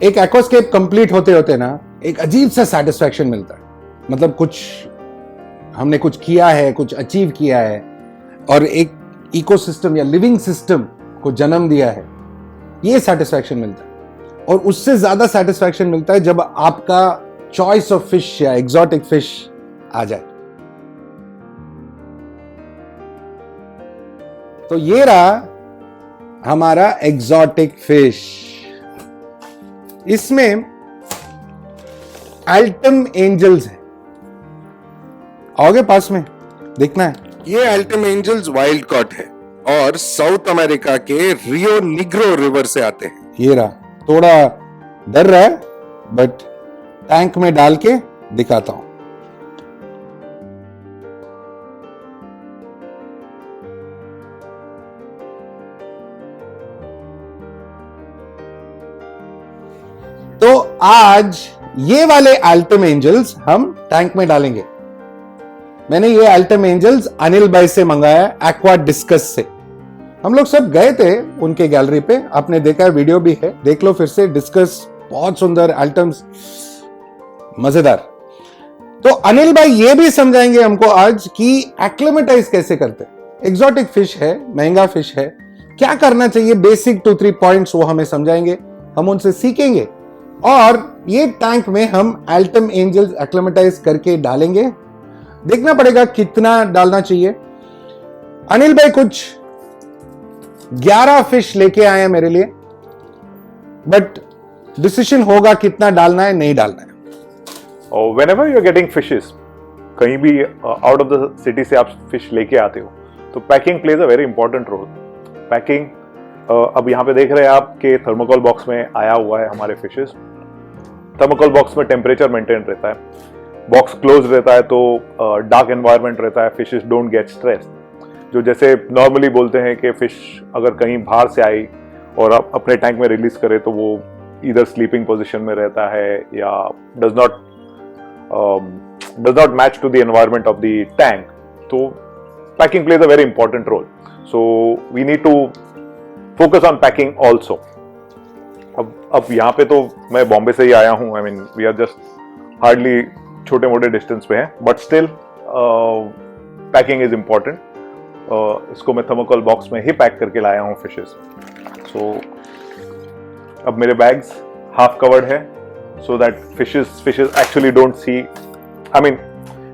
एक aquascape complete होते होते ना एक अजीब सा सेटिस्फैक्शन मिलता है, मतलब कुछ हमने कुछ किया है, कुछ अचीव किया है और एक इकोसिस्टम या लिविंग सिस्टम को जन्म दिया है, ये सेटिस्फैक्शन मिलता है। और उससे ज्यादा सेटिस्फैक्शन मिलता है जब आपका चॉइस ऑफ फिश या एग्जॉटिक फिश आ जाए। तो ये रहा हमारा एग्जॉटिक फिश। इसमें अल्टम एंजल्स है, आओगे पास में देखना है। ये अल्टम एंजल्स वाइल्ड कॉट है और साउथ अमेरिका के रियो निग्रो रिवर से आते हैं। ये रहा, थोड़ा डर रहा है बट टैंक में डाल के दिखाता हूं। तो आज ये वाले अल्टम एंजल्स हम टैंक में डालेंगे। मैंने ये अल्टम एंजल्स अनिल भाई से मंगाया, एक्वा डिस्कस से। हम लोग सब गए थे उनके गैलरी पे, आपने देखा है, वीडियो भी है, देख लो फिर से। डिस्कस बहुत सुंदर, अल्टम्स मजेदार। तो अनिल भाई ये भी समझाएंगे हमको आज कि एक्लिमेटाइज कैसे करते हैं। एग्जॉटिक फिश है, महंगा फिश है, क्या करना चाहिए, बेसिक 2-3 पॉइंट्स वो हमें समझाएंगे, हम उनसे सीखेंगे। और ये टैंक में हम अल्टम एंजल्स एक्लिमेटाइज करके डालेंगे। देखना पड़ेगा कितना डालना चाहिए। अनिल भाई कुछ 11 फिश लेके आए हैं मेरे लिए, बट डिसीजन होगा कितना डालना है, नहीं डालना है। और whenever you are getting fishes, कहीं भी आउट ऑफ द सिटी से आप फिश लेके आते हो तो packing plays a very important role. Packing, अब यहाँ पे देख रहे हैं आप कि थर्मोकोल बॉक्स में आया हुआ है हमारे फिशेस। थर्मोकोल बॉक्स में टेम्परेचर मेंटेन रहता है, बॉक्स क्लोज रहता है, तो डार्क एनवायरनमेंट रहता है, फिशेस डोंट गेट स्ट्रेस। जो जैसे नॉर्मली बोलते हैं कि फिश अगर कहीं बाहर से आई और आप अपने टैंक में रिलीज करे तो वो इधर स्लीपिंग पोजीशन में रहता है या does not match to the environment of the tank, तो packing plays a very important role. So we need to focus on packing also. अब यहाँ पे तो मैं बॉम्बे से ही आया हूँ, I mean we are just hardly छोटे मोटे डिस्टेंस पे हैं, but still packing is important. इसको मैं थर्मोकोल बॉक्स में ही पैक करके लाया हूँ फिशेस। सो अब मेरे बैग्स हाफ कवर्ड है so that fishes actually don't see, I mean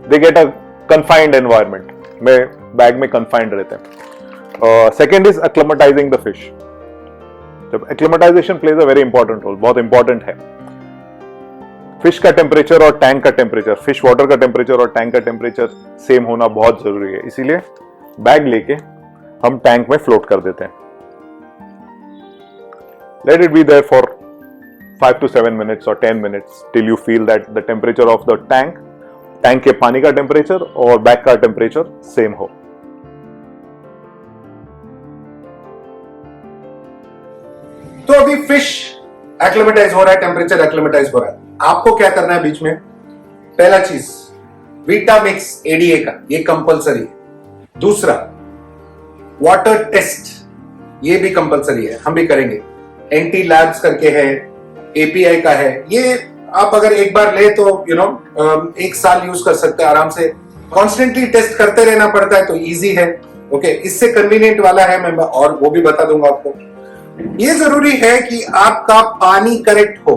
they get a confined environment, में बैग में कन्फाइंड रहते हैं। Second is acclimatising the fish. जब acclimatisation plays a very important role, बहुत इंपॉर्टेंट है। फिश का temperature और टैंक का टेम्परेचर, फिश वाटर का टेम्परेचर और टैंक का टेम्परेचर सेम होना बहुत जरूरी है। इसीलिए बैग लेके हम टैंक में फ्लोट कर देते हैं। Let it be there for 5 to 7 minutes और 10 minutes till you feel that the temperature of the tank के पानी का टेम्परेचर और बैग का टेम्परेचर सेम हो। तो अभी फिश एक्लिमेटाइज हो रहा है, टेम्परेचर एक्लिमेटाइज हो रहा है। आपको क्या करना है बीच में? पहला चीज विटामिक्स एडीए का, ये कंपलसरी है। दूसरा वाटर टेस्ट, ये भी कंपलसरी है, हम भी करेंगे। एंटी लैब्स करके है, एपीआई का है, ये आप अगर एक बार ले तो एक साल यूज कर सकते हैं आराम से। कॉन्स्टेंटली टेस्ट करते रहना पड़ता है तो इजी है। ओके, इससे कन्वीनियंट वाला है, मैं और वो भी बता दूंगा आपको। ये जरूरी है कि आपका पानी करेक्ट हो।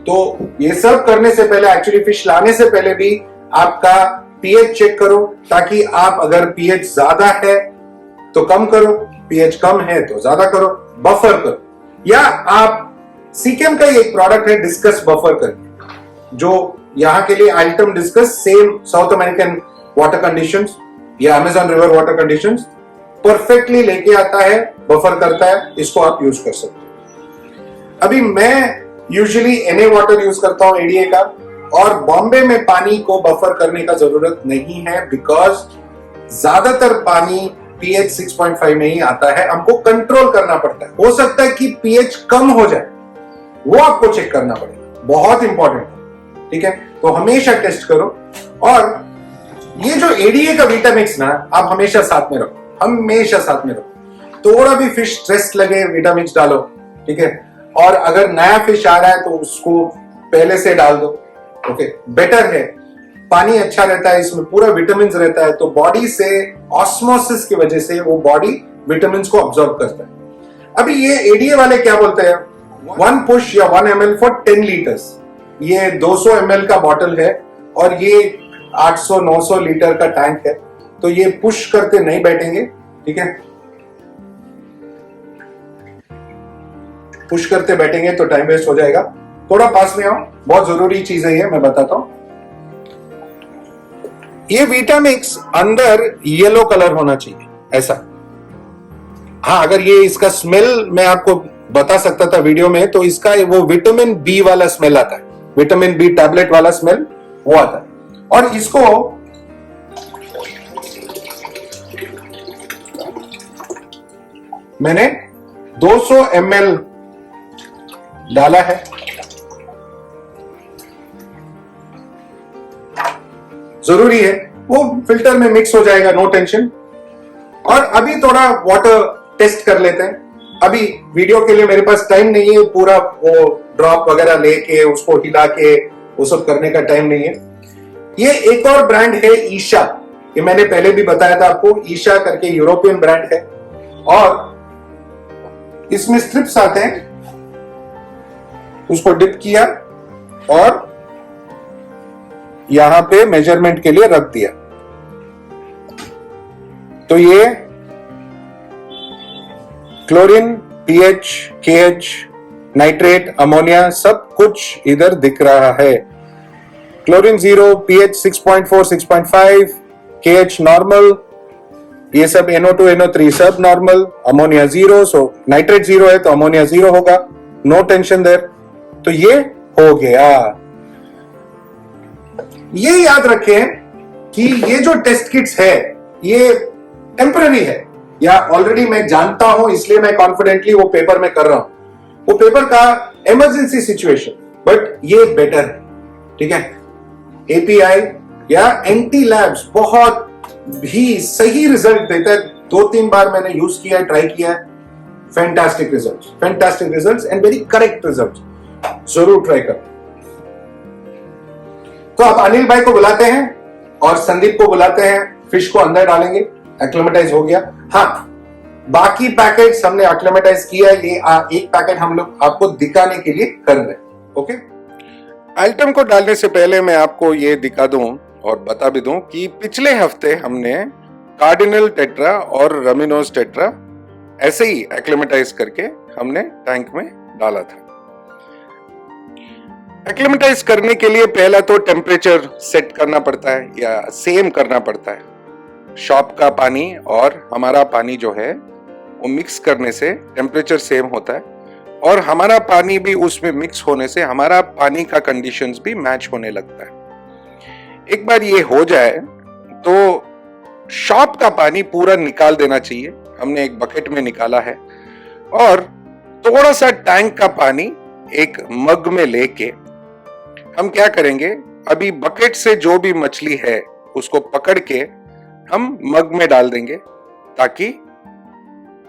तो ये सब करने से पहले, एक्चुअली फिश लाने से पहले भी आपका पीएच चेक करो, ताकि आप अगर पीएच ज्यादा है तो कम करो, पीएच कम है तो ज्यादा करो, बफर करो। या आप सीकेम का एक प्रोडक्ट है डिस्कस बफर करके, जो यहां के लिए altum discus, same South American water conditions या Amazon river water conditions, perfectly लेके आता है, बफर करता है, इसको आप यूज कर सकते हो। अभी मैं यूजुअली एनए वाटर यूज करता हूं एडीए का, और बॉम्बे में पानी को बफर करने का जरूरत नहीं है, बिकॉज ज्यादातर पानी पीएच 6.5 में ही आता है। हमको कंट्रोल करना पड़ता है, हो सकता है कि पीएच कम हो जाए, वो आपको चेक करना पड़ेगा, बहुत इंपॉर्टेंट है। ठीक है, तो हमेशा टेस्ट करो। और ये जो एडीए का विटामिक्स ना, आप हमेशा साथ में रखो, हमेशा साथ में रखो। थोड़ा भी फिश स्ट्रेस लगे, विटामिक्स डालो। ठीक है, और अगर नया फिश आ रहा है तो उसको पहले से डाल दो। ओके, बेटर है। पानी अच्छा रहता है, इसमें पूरा विटामिन रहता है, तो बॉडी से ऑस्मोसिस की वजह से वो बॉडी विटामिन को ऑब्जॉर्व करता है। अभी ये एडीए वाले क्या बोलते हैं, 1 पुश या 1 ml फॉर 10 लीटर्स। ये 200 ml का बॉटल है और ये 800-900 लीटर का टैंक है, तो ये पुश करके नहीं बैठेंगे, ठीक है। पुश करते बैठेंगे तो टाइम वेस्ट हो जाएगा। थोड़ा पास में आओ, बहुत जरूरी चीज है ये, मैं बताता हूं। ये विटामिक्स अंदर येलो कलर होना चाहिए, ऐसा। हाँ, अगर ये इसका स्मेल मैं आपको बता सकता था वीडियो में, तो इसका वो विटामिन बी वाला स्मेल आता है, विटामिन बी टैबलेट वाला स्मेल वो आता है। और इसको मैंने 200 ml डाला है। जरूरी है, वो फिल्टर में मिक्स हो जाएगा, नो टेंशन। और अभी थोड़ा वाटर टेस्ट कर लेते हैं। अभी वीडियो के लिए मेरे पास टाइम नहीं है, पूरा वो ड्रॉप वगैरह लेके उसको हिला के वो सब करने का टाइम नहीं है। ये एक और ब्रांड है ईशा, ये मैंने पहले भी बताया था आपको, ईशा करके यूरोपियन ब्रांड है। और इसमें स्ट्रिप्स आते हैं, उसको डिप किया और यहां पे मेजरमेंट के लिए रख दिया। तो ये chlorine, pH, KH, nitrate, ammonia सब कुछ इधर दिख रहा है। क्लोरीन 0, पीएच 6.4, 6.5, केएच नॉर्मल, ये सब NO2, NO3 सब नॉर्मल, अमोनिया 0, सो नाइट्रेट 0 है तो अमोनिया 0 होगा, नो टेंशन देयर। तो ये हो गया। ये याद रखें कि ये जो टेस्ट किट्स है ये टेम्पररी है, या ऑलरेडी मैं जानता हूं इसलिए मैं कॉन्फिडेंटली वो पेपर में कर रहा हूं। वो पेपर का इमरजेंसी सिचुएशन, बट ये बेटर है, ठीक है। एपीआई या एंटी लैब्स बहुत भी सही रिजल्ट देता है। 2-3 बार मैंने यूज किया है, ट्राई किया है, fantastic results and very correct results. जरूर ट्राई कर। तो आप अनिल भाई को बुलाते हैं और संदीप को बुलाते हैं, फिश को अंदर डालेंगे, एक्लेमेटाइज हो गया। हाँ, बाकी पैकेट्स हमने एक्लेमेटाइज किया, ये एक पैकेट हम लोग आपको दिखाने के लिए कर रहे हैं। ओके, आइटम को डालने से पहले मैं आपको ये दिखा दूं और बता भी दूं कि पिछले हफ्ते हमने कार्डिनल टेट्रा और रमिनोस टेट्रा ऐसे ही एक्लेमेटाइज करके हमने टैंक में डाला था। एक्लेमेटाइज करने के लिए पहला तो टेम्परेचर सेट करना पड़ता है या सेम करना पड़ता है। शॉप का पानी और हमारा पानी जो है वो मिक्स करने से टेम्परेचर सेम होता है, और हमारा पानी भी उसमें मिक्स होने से हमारा पानी का कंडीशंस भी मैच होने लगता है। एक बार ये हो जाए तो शॉप का पानी पूरा निकाल देना चाहिए। हमने एक बकेट में निकाला है और थोड़ा सा टैंक का पानी एक मग में लेके हम क्या करेंगे, अभी बकेट से जो भी मछली है उसको पकड़ के हम मग में डाल देंगे, ताकि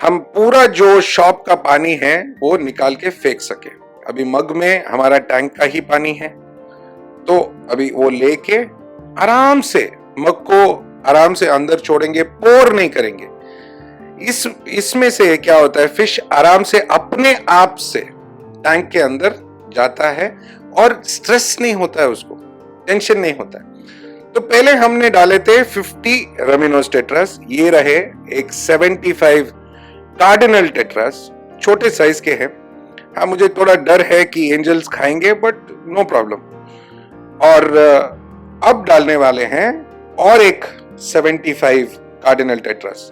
हम पूरा जो शॉप का पानी है वो निकाल के फेंक सके। अभी मग में हमारा टैंक का ही पानी है, तो अभी वो लेके आराम से मग को आराम से अंदर छोड़ेंगे, पोर नहीं करेंगे। इसमें से क्या होता है, फिश आराम से अपने आप से टैंक के अंदर जाता है और स्ट्रेस नहीं होता है, उसको टेंशन नहीं होता है। तो पहले हमने डाले थे 50 रमिनोस टेट्रास, ये रहे एक 75 कार्डिनल टेट्रास, छोटे साइज के हैं। हाँ, मुझे थोड़ा डर है कि एंजल्स खाएंगे, बट नो प्रॉब्लम। और अब डालने वाले हैं और एक 75 कार्डिनल टेट्रास।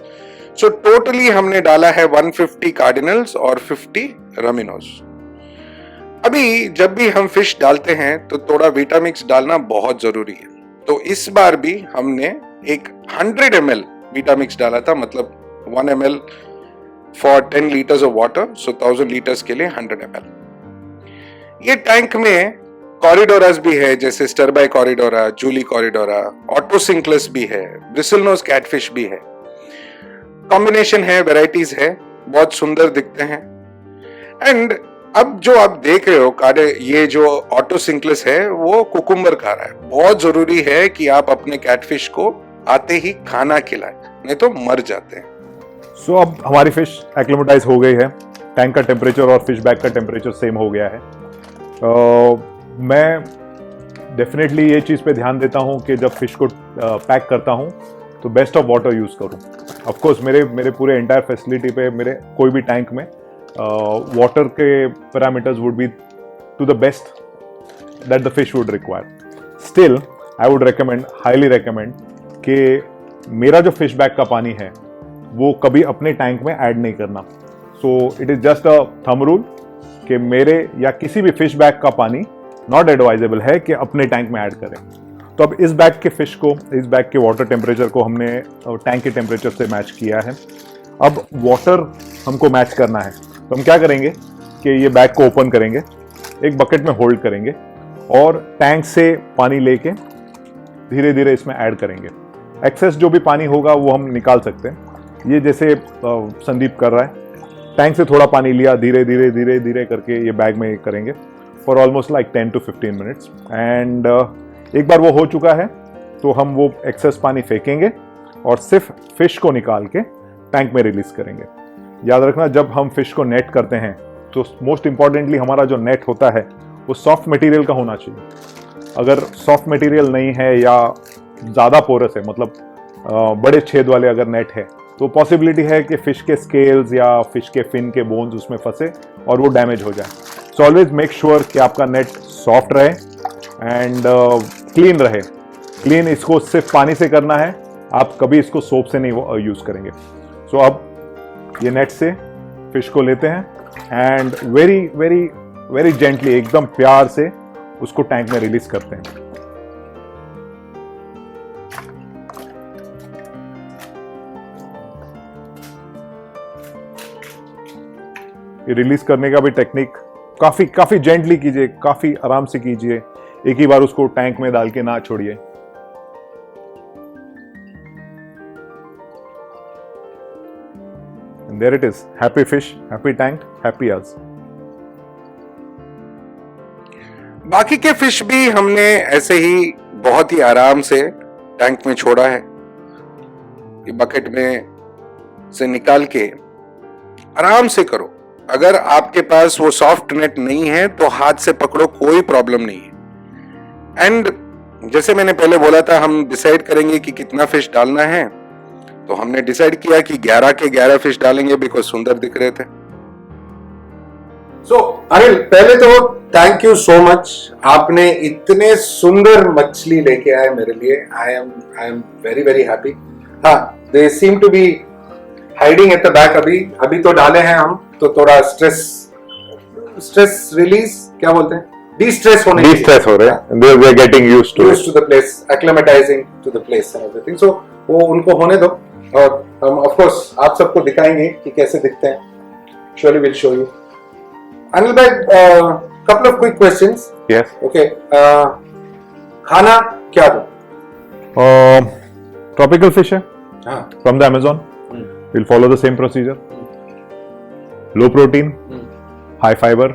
सो टोटली हमने डाला है 150 कार्डिनल्स और 50 रमिनोस। अभी जब भी हम फिश डालते हैं तो थोड़ा विटामिक्स डालना बहुत जरूरी है। तो इस बार भी हमने एक 100 ml विटामिक्स डाला था, मतलब 1 ml for 10 litres of water, so 1000 litres के लिए 100 ml। ये टैंक में कॉरिडोरास भी है, जैसे स्टरबाई कॉरिडोरा, जूली कॉरिडोरा, ऑटोसिंक्लस भी है, ब्रिसलनोस कैटफिश भी है। कॉम्बिनेशन है, वेराइटीज है, बहुत सुंदर दिखते हैं। एंड अब जो आप देख रहे हो ये जो ऑटो सिंक्लेस है वो कुकुम्बर खा रहा है। बहुत जरूरी है कि आप अपने कैटफिश को आते ही खाना खिलाएं, नहीं तो मर जाते हैं। सो अब हमारी फिश एक्लिमेटाइज हो गई है, टैंक का टेम्परेचर और फिश बैग का टेम्परेचर सेम हो गया है। मैं डेफिनेटली ये चीज़ पे ध्यान देता हूँ कि जब फिश को पैक करता हूँ तो बेस्ट ऑफ वाटर यूज़ करूँ। ऑफ कोर्स मेरे पूरे एंटायर फैसिलिटी पे, मेरे कोई भी टैंक में वाटर के parameters would be to the best that the fish would require. Still I would recommend, highly recommend कि मेरा जो फिश बैग का पानी है वो कभी अपने टैंक में ऐड नहीं करना। So it is just a thumb rule कि मेरे या किसी भी फिश बैग का पानी नॉट एडवाइजेबल है कि अपने टैंक में ऐड करें। तो अब इस बैग के फिश को, इस बैग के वाटर टेम्परेचर को हमने टैंक के टेम्परेचर से मैच किया है। अब वाटर हमको मैच करना है तो हम क्या करेंगे कि ये बैग को ओपन करेंगे, एक बकेट में होल्ड करेंगे और टैंक से पानी लेके धीरे धीरे इसमें ऐड करेंगे। एक्सेस जो भी पानी होगा वो हम निकाल सकते हैं। ये जैसे संदीप कर रहा है, टैंक से थोड़ा पानी लिया, धीरे धीरे धीरे धीरे करके ये बैग में करेंगे for almost like 10 to 15 minutes. And एक बार वो हो चुका है तो हम वो एक्सेस पानी फेंकेंगे और सिर्फ फिश को निकाल के टैंक में रिलीज करेंगे। याद रखना, जब हम फिश को नेट करते हैं तो मोस्ट इंपॉर्टेंटली हमारा जो नेट होता है वो सॉफ्ट मटेरियल का होना चाहिए। अगर सॉफ्ट मटेरियल नहीं है या ज़्यादा पोरस है, मतलब बड़े छेद वाले अगर नेट है, तो पॉसिबिलिटी है कि फिश के स्केल्स या फिश के फिन के बोन्स उसमें फंसे और वो डैमेज हो जाए। सो ऑलवेज मेक श्योर कि आपका नेट सॉफ्ट रहे एंड क्लीन रहे। क्लीन इसको सिर्फ पानी से करना है, आप कभी इसको सोप से नहीं यूज़ करेंगे। सो अब ये नेट से फिश को लेते हैं and very very very gently, एकदम प्यार से उसको टैंक में रिलीज करते हैं। ये रिलीज करने का भी टेक्निक काफी जेंटली कीजिए, काफी आराम से कीजिए, एक ही बार उसको टैंक में डाल के ना छोड़िए। And there it is, happy fish, happy tank, happy us. बाकी के फिश भी हमने ऐसे ही बहुत ही आराम से टैंक में छोड़ा है। ये बकेट में से निकाल के आराम से करो। अगर आपके पास वो सॉफ्ट नेट नहीं है तो हाथ से पकड़ो, कोई प्रॉब्लम नहीं है। एंड जैसे मैंने पहले बोला था, हम डिसाइड करेंगे कि कितना फिश डालना है, तो हमने डिसाइड किया कि 11 के 11 फिश डालेंगे बिकॉज सुंदर दिख रहे थे। सो अनिल, पहले तो थैंक यू सो मच, आपने इतने सुंदर मछली लेके आए मेरे लिए। I am very very happy. हाँ, they seem to be hiding at the back. अभी तो डाले हैं हम, तो थोड़ा स्ट्रेस रिलीज, क्या बोलते हैं, डिस्ट्रेस होने, डिस्ट्रेस हो रहे हैं, they are getting used to the place, acclimatising to the place and everything. So वो उनको होने दो और हम ऑफ कोर्स आप सबको दिखाएंगे कि कैसे दिखते हैं। Surely will show you. Anil भाई, couple of quick questions. Yes. Okay. खाना क्या दो? Tropical fish है, हाँ. from the Amazon. We'll follow the same procedure. Low protein, high fiber.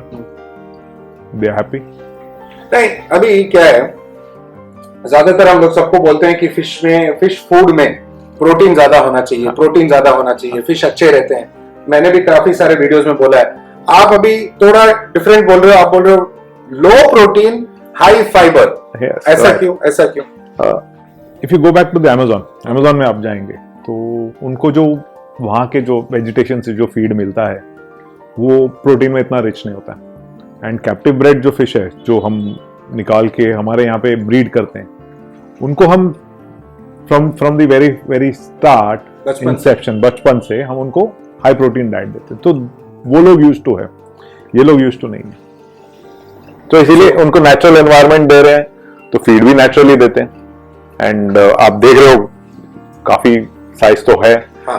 They are happy. नहीं, अभी क्या है, ज्यादातर हम लोग सबको बोलते हैं कि फिश फूड में प्रोटीन ज्यादा होना चाहिए, प्रोटीन ज्यादा होना चाहिए, फिश अच्छे रहते हैं। मैंने भी काफी सारे वीडियोस में बोला है। आप अभी थोड़ा डिफरेंट बोल रहे हो, आप बोल रहे हो लो प्रोटीन हाई फाइबर। Yes, ऐसा right. क्यों, ऐसा क्यों? If you go back to the Amazon में आप जाएंगे तो उनको जो वहाँ के जो वेजिटेशन से जो फीड मिलता है वो प्रोटीन में इतना रिच नहीं होता। एंड कैप्टिव ब्रेड जो फिश है, जो हम निकाल के हमारे यहाँ पे ब्रीड करते हैं, उनको हम from the very very start, Inception, बचपन से हम उनको हाई प्रोटीन डाइट देते हैं। तो वो लोग यूज टू है, ये लोग यूज टू नहीं है। तो इसीलिए उनको नेचुरल एनवायरनमेंट दे रहे हैं, तो फीड भी नेचुरली देते हैं। एंड आप देख रहे हो काफी साइज तो है,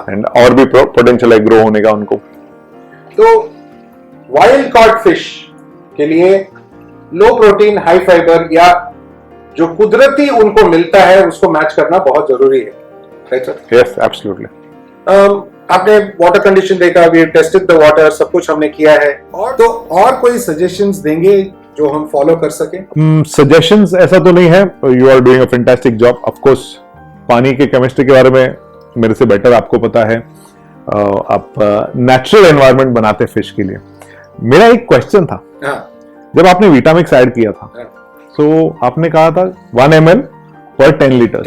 एंड और भी पोटेंशियल है ग्रो होने का उनको। तो वाइल्ड कॉट फिश के लिए लो प्रोटीन हाई फाइबर या जो कुदरती उनको मिलता है उसको मैच करना बहुत जरूरी है, राइट सर? Yes, absolutely. आपने वाटर कंडीशन देखा, वी टेस्टेड द वाटर, सब कुछ हमने किया है। और कोई सजेशंस देंगे जो हम फॉलो कर सके? सजेशंस ऐसा तो नहीं है, you are doing a fantastic job. Of course पानी के केमिस्ट्री के बारे में मेरे से बेटर आपको पता है। आप नेचुरल एनवायरनमेंट बनाते फिश के लिए। मेरा एक क्वेश्चन था, जब आपने विटामिक्स ऐड किया था, तो आपने कहा था 1 ml पर 10 लीटर,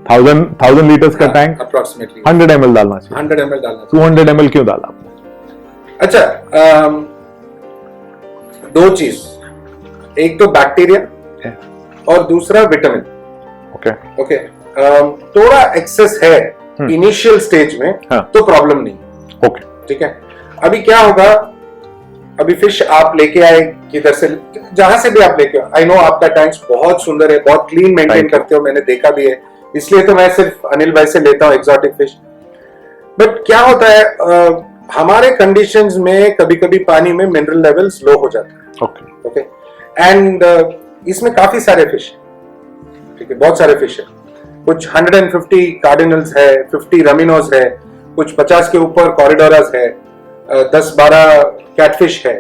1000 लीटर्स का टैंक अप्रोक्सीमेटली 100 ml डालना चाहिए। 100 ml डालना 200 ml क्यों डाला आपने? अच्छा, दो चीज, एक तो बैक्टीरिया और दूसरा विटामिन। ओके, थोड़ा एक्सेस है इनिशियल स्टेज में, तो प्रॉब्लम नहीं। ओके, ठीक है। अभी क्या होगा, अभी फिश आप लेके आए किधर से, जहां से भी आप लेके आओ, आई नो आपका टैंक्स बहुत सुंदर है, बहुत क्लीन मेंटेन करते हो, मैंने देखा भी है, इसलिए तो मैं सिर्फ अनिल भाई से लेता हूँ एक्सोटिक फिश। बट क्या होता है, हमारे कंडीशंस में कभी कभी पानी में मिनरल लेवल्स लो हो जाता है। ओके, एंड इसमें काफी सारे फिश है, ठीक है, बहुत सारे फिश है। कुछ 150 कार्डिनल्स है, 50 रमिनोस है, कुछ 50 के ऊपर कॉरिडोरास है, 10-12 कैटफिश है।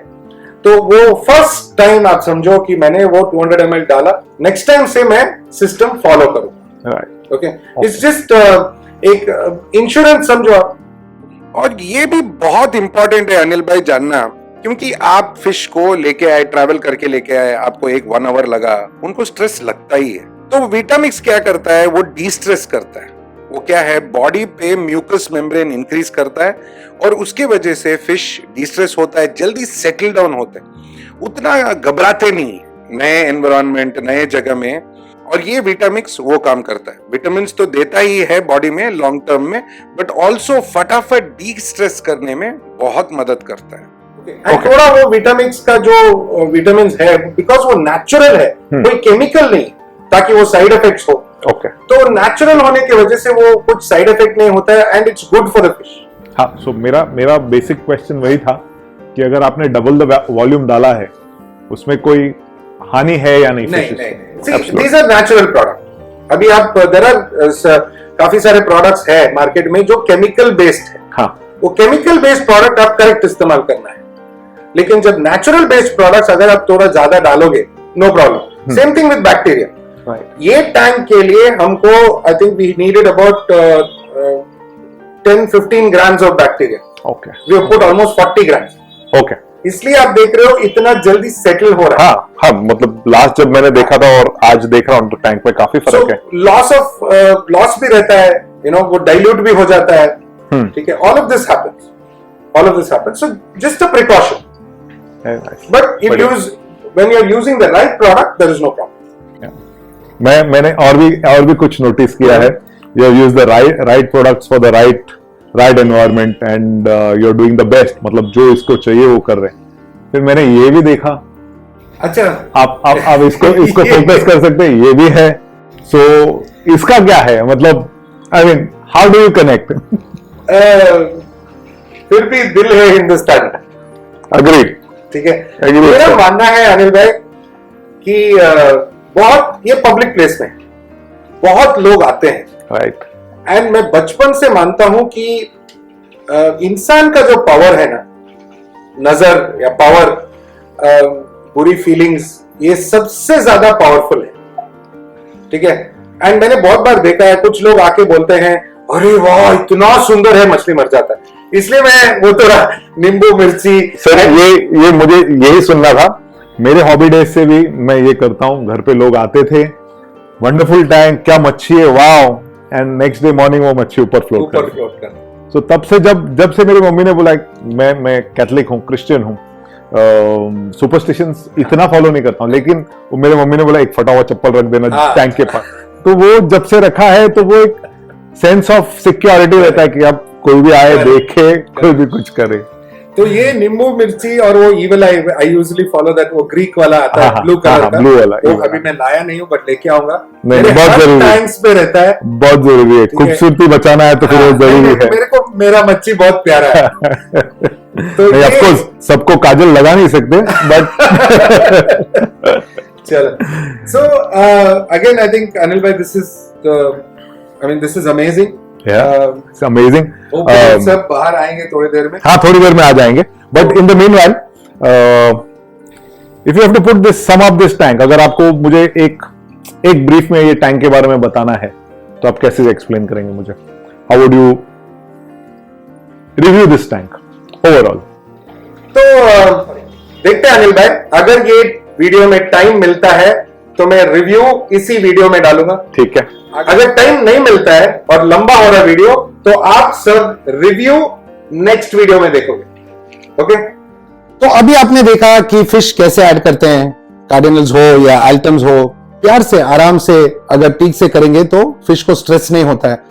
तो वो फर्स्ट टाइम आप समझो कि मैंने वो 200 ml डाला, नेक्स्ट टाइम से मैं सिस्टम फॉलो करूंगा। ओके, इट्स जस्ट एक इंश्योरेंस समझो आप। और ये भी बहुत इंपॉर्टेंट है अनिल भाई जानना, क्योंकि आप फिश को लेके आए, ट्रैवल करके लेके आए, आपको 1 आवर लगा, उनको स्ट्रेस लगता ही है। तो विटामिक्स क्या करता है, वो डी स्ट्रेस करता है। वो क्या है, बॉडी पे म्यूकस मेम्ब्रेन इंक्रीज करता है और उसके वजह से फिश डी स्ट्रेस होता है, जल्दी सेटल डाउन होते हैं, उतना घबराते नहीं नए एनवायरनमेंट, नए जगह में। और ये विटामिक्स वो काम करता है। विटामिन तो देता ही है बॉडी में लॉन्ग टर्म में, बट ऑल्सो फटाफट डी स्ट्रेस करने में बहुत मदद करता है। थोड़ा वो विटामिक्स का जो विटामिन है, बिकॉज वो नेचुरल है, कोई केमिकल नहीं, ताकि वो साइड इफेक्ट्स हो। तो नेचुरल होने की वजह से वो कुछ साइड इफेक्ट नहीं होता है, and it's good for the fish. हाँ, सो मेरा बेसिक क्वेश्चन वही था कि अगर आपने डबल द वॉल्यूम डाला है, उसमें कोई हानि है या नहीं? These are natural product। अभी आप देयर आर काफी सारे प्रोडक्ट्स है मार्केट में जो केमिकल बेस्ड है। हाँ, वो केमिकल बेस्ड प्रोडक्ट आप करेक्ट इस्तेमाल करना है, लेकिन जब नेचुरल बेस्ड प्रोडक्ट्स अगर आप थोड़ा ज्यादा डालोगे, no problem. Same thing with bacteria. ये टैंक के लिए हमको I think we needed about 10-15 grams of bacteria. Okay, we have put almost 40 grams। Okay, इसलिए आप देख रहे हो इतना जल्दी सेटल हो रहा है। हाँ, मतलब लास्ट जब मैंने देखा था और आज देख रहा हूँ तो टैंक में काफी फर्क है। लॉस भी रहता है, वो डाइल्यूट भी हो जाता है, ठीक है। All of this happens, so just a precaution. But if when you are using the right product, there is no problem. मैंने और भी कुछ नोटिस किया है। You have used the right products for the right environment and you are doing the best, मतलब जो इसको चाहिए वो कर रहे हैं। फिर मैंने ये भी देखा, अच्छा आप इसको फोकस कर सकते हैं, ये भी है। सो इसका क्या है, मतलब I mean how do you connect? फिर भी दिल है हिंदुस्तान। अग्रीड, ठीक है। मेरा मानना है अनिल भाई कि बहुत ये पब्लिक प्लेस में बहुत लोग आते हैं, राइट, एंड मैं बचपन से मानता हूं कि इंसान का जो पावर है ना, नजर या पावर, बुरी फीलिंग्स, ये सबसे ज्यादा पावरफुल है, ठीक है। एंड मैंने बहुत बार देखा है, कुछ लोग आके बोलते हैं अरे वाह इतना सुंदर है, मछली मर जाता है। इसलिए मैं वो थोड़ा नींबू मिर्ची सर, ये मुझे यही सुनना था। मेरे हॉबी डेज से भी मैं ये करता हूँ, घर पे लोग आते थे, वंडरफुल टैंक, क्या मच्छी है, वाव, एंड नेक्स्ट डे मॉर्निंग वो मच्छी ऊपर फ्लोट कर। तो तब से जब से मेरी मम्मी ने बोला, मैं कैथलिक हूँ, क्रिश्चियन हूँ, सुपरस्टिशंस इतना फॉलो नहीं करता हूँ, लेकिन वो मेरे मम्मी ने बोला एक फटा हुआ चप्पल रख देना टैंक के पास, तो वो जब से रखा है तो वो एक सेंस ऑफ सिक्योरिटी रहता है कि अब कोई भी आए, देखे, कोई भी कुछ करे। तो ये नींबू मिर्ची और वो evil I usually follow that, वो ग्रीक वाला आता है, ब्लू कलर का, ब्लू वाला, वो अभी मैं लाया नहीं हूँ बट लेके आऊंगा। बहुत जरूरी, टैंक्स पे रहता है, बहुत जरूरी है। खूबसूरती बचाना है तो फिर वो जरूरी है। मेरे को मेरा मच्छी बहुत प्यारा है। तो ऑफ कोर्स सबको काजल लगा नहीं सकते, बट चलो। So again I think Anil bhai, this is amazing. It's amazing. सब बाहर आएंगे थोड़ी देर में। हाँ, थोड़ी देर में आ जाएंगे, but in the meanwhile if you have to put this some of this tank, अगर आपको मुझे एक ब्रीफ में ये टैंक के बारे में बताना है तो आप कैसे एक्सप्लेन करेंगे मुझे? How would you review this tank overall? तो देखते हैं अनिल भाई, अगर ये वीडियो में टाइम मिलता है तो मैं रिव्यू इसी वीडियो में डालूंगा। ठीक है। अगर टाइम नहीं मिलता है और लंबा हो रहा है वीडियो तो आप सब रिव्यू नेक्स्ट वीडियो में देखोगे। ओके, तो अभी आपने देखा कि फिश कैसे ऐड करते हैं, कार्डिनल्स हो या आइटम्स हो, प्यार से आराम से अगर ठीक से करेंगे तो फिश को स्ट्रेस नहीं होता है।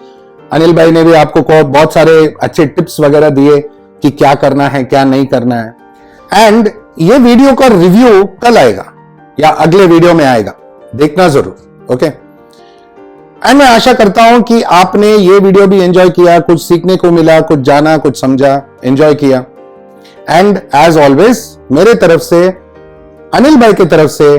अनिल भाई ने भी आपको बहुत सारे अच्छे टिप्स वगैरह दिए कि क्या करना है क्या नहीं करना है। एंड ये वीडियो का रिव्यू कल आएगा या अगले वीडियो में आएगा, देखना जरूर। ओके, एंड मैं आशा करता हूं कि आपने ये वीडियो भी एंजॉय किया, कुछ सीखने को मिला, कुछ जाना, कुछ समझा, एंजॉय किया। एंड एज ऑलवेज मेरे तरफ से, अनिल भाई की तरफ से,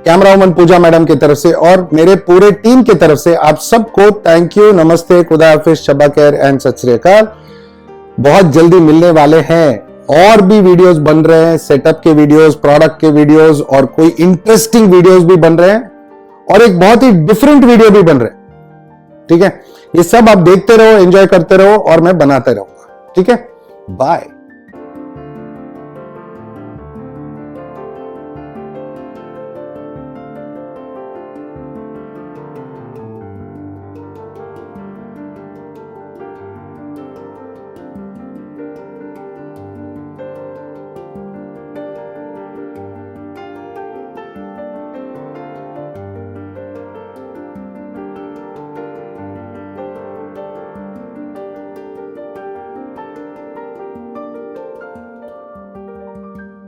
कैमरा वुमन पूजा मैडम की तरफ से और मेरे पूरे टीम की तरफ से आप सबको थैंक यू, नमस्ते, खुदा हाफिज, शब्बा खैर एंड सत श्री अकाल। बहुत जल्दी मिलने वाले हैं, और भी वीडियोस बन रहे हैं, सेटअप के वीडियोस, प्रोडक्ट के वीडियोस और कोई इंटरेस्टिंग वीडियोस भी बन रहे हैं और एक बहुत ही डिफरेंट वीडियो भी बन रहे हैं। ठीक है, ये सब आप देखते रहो, एंजॉय करते रहो और मैं बनाते रहूंगा। ठीक है, बाय।